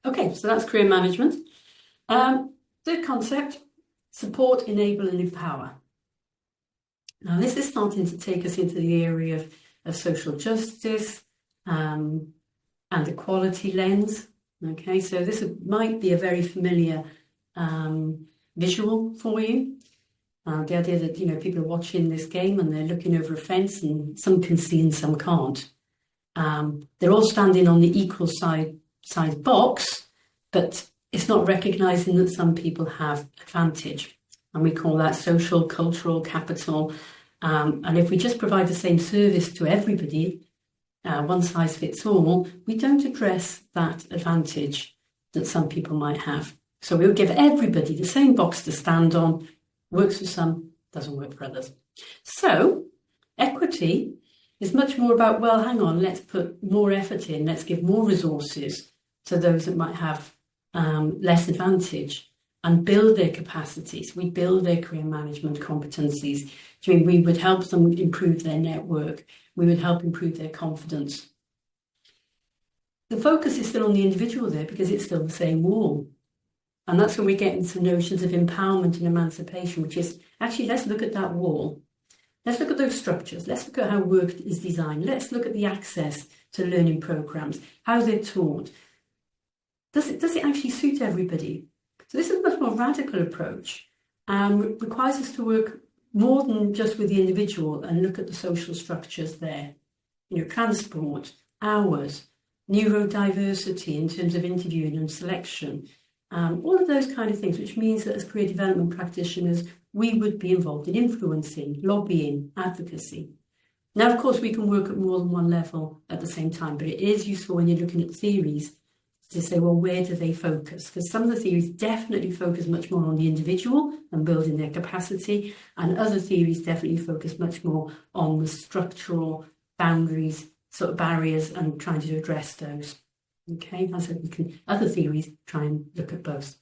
Okay, so that's career management. Third concept, support, enable and empower. Now this is starting to take us into the area of social justice and equality lens. Okay, so this might be a very familiar visual for you. The idea that, people are watching this game and they're looking over a fence and some can see and some can't. They're all standing on the equal size box, but it's not recognising that some people have advantage. And we call that social, cultural capital. And if we just provide the same service to everybody, one size fits all, we don't address that advantage that some people might have. So we'll give everybody the same box to stand on. Works for some, doesn't work for others. So equity is much more about, well, hang on, let's put more effort in, let's give more resources to those that might have less advantage and build their capacities. We build their career management competencies. We would help them improve their network. We would help improve their confidence. The focus is still on the individual there because it's still the same wall. And that's when we get into notions of empowerment and emancipation, which is actually, let's look at that wall. Let's look at those structures. Let's look at how work is designed. Let's look at the access to learning programs, how they're taught. Does it actually suit everybody? So this is a much more radical approach and requires us to work more than just with the individual and look at the social structures there. Transport, hours, neurodiversity in terms of interviewing and selection, all of those kind of things, which means that as career development practitioners, we would be involved in influencing, lobbying, advocacy. Now, of course, we can work at more than one level at the same time, but it is useful when you're looking at theories to say, well, where do they focus? Because some of the theories definitely focus much more on the individual and building their capacity, and other theories definitely focus much more on the structural boundaries, sort of barriers, and trying to address those. Okay, and so other theories try and look at both.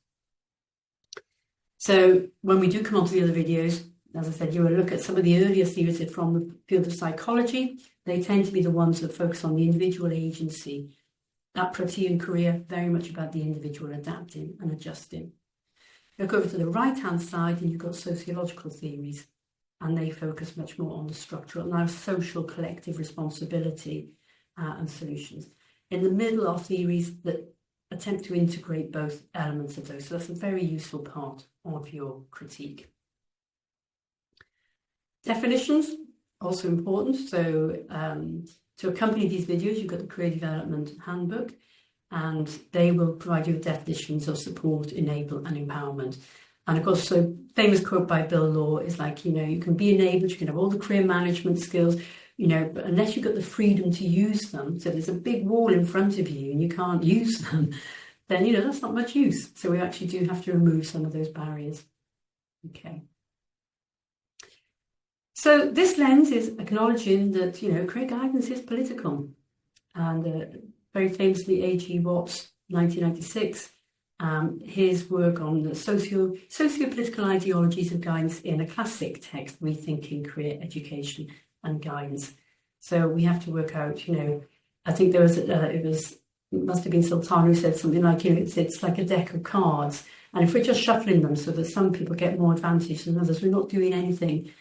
So when we do come on to the other videos, as I said, you will look at some of the earlier theories from the field of psychology. They tend to be the ones that focus on the individual agency. That Protean career, very much about the individual adapting and adjusting. Look over to the right-hand side and you've got sociological theories, and they focus much more on the structural, now social collective responsibility and solutions. In the middle are theories that attempt to integrate both elements of those. So that's a very useful part of your critique. Definitions, also important. So to accompany these videos, you've got the Career Development Handbook, and they will provide you with definitions of support, enable and empowerment. And of course, so famous quote by Bill Law is like, you can be enabled, you can have all the career management skills, but unless you've got the freedom to use them, so there's a big wall in front of you and you can't use them, then, that's not much use. So we actually do have to remove some of those barriers. Okay. So this lens is acknowledging that, career guidance is political. And very famously, A.G. Watts, 1996, his work on the socio-political ideologies of guidance in a classic text, Rethinking Career Education and Guidance. So we have to work out, I think there was, it must have been Sultana who said something like, it's like a deck of cards. And if we're just shuffling them so that some people get more advantage than others, we're not doing anything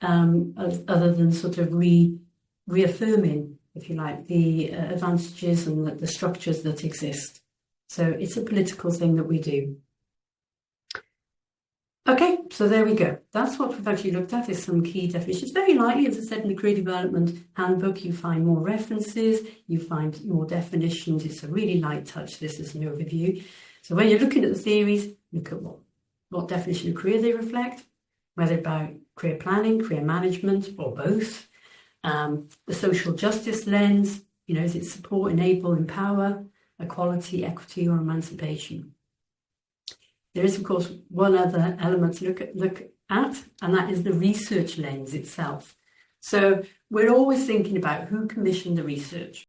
other than sort of reaffirming, if you like, the advantages and the structures that exist. So it's a political thing that we do. Okay, so there we go. That's what we've actually looked at, is some key definitions. Very likely, as I said, in the Career Development Handbook, you find more references, you find more definitions. It's a really light touch, this is an overview. So when you're looking at the theories, look at what definition of career they reflect, whether about career planning, career management, or both. The social justice lens, is it support, enable, empower, equality, equity, or emancipation? There is, of course, one other element to look at, and that is the research lens itself. So we're always thinking about who commissioned the research.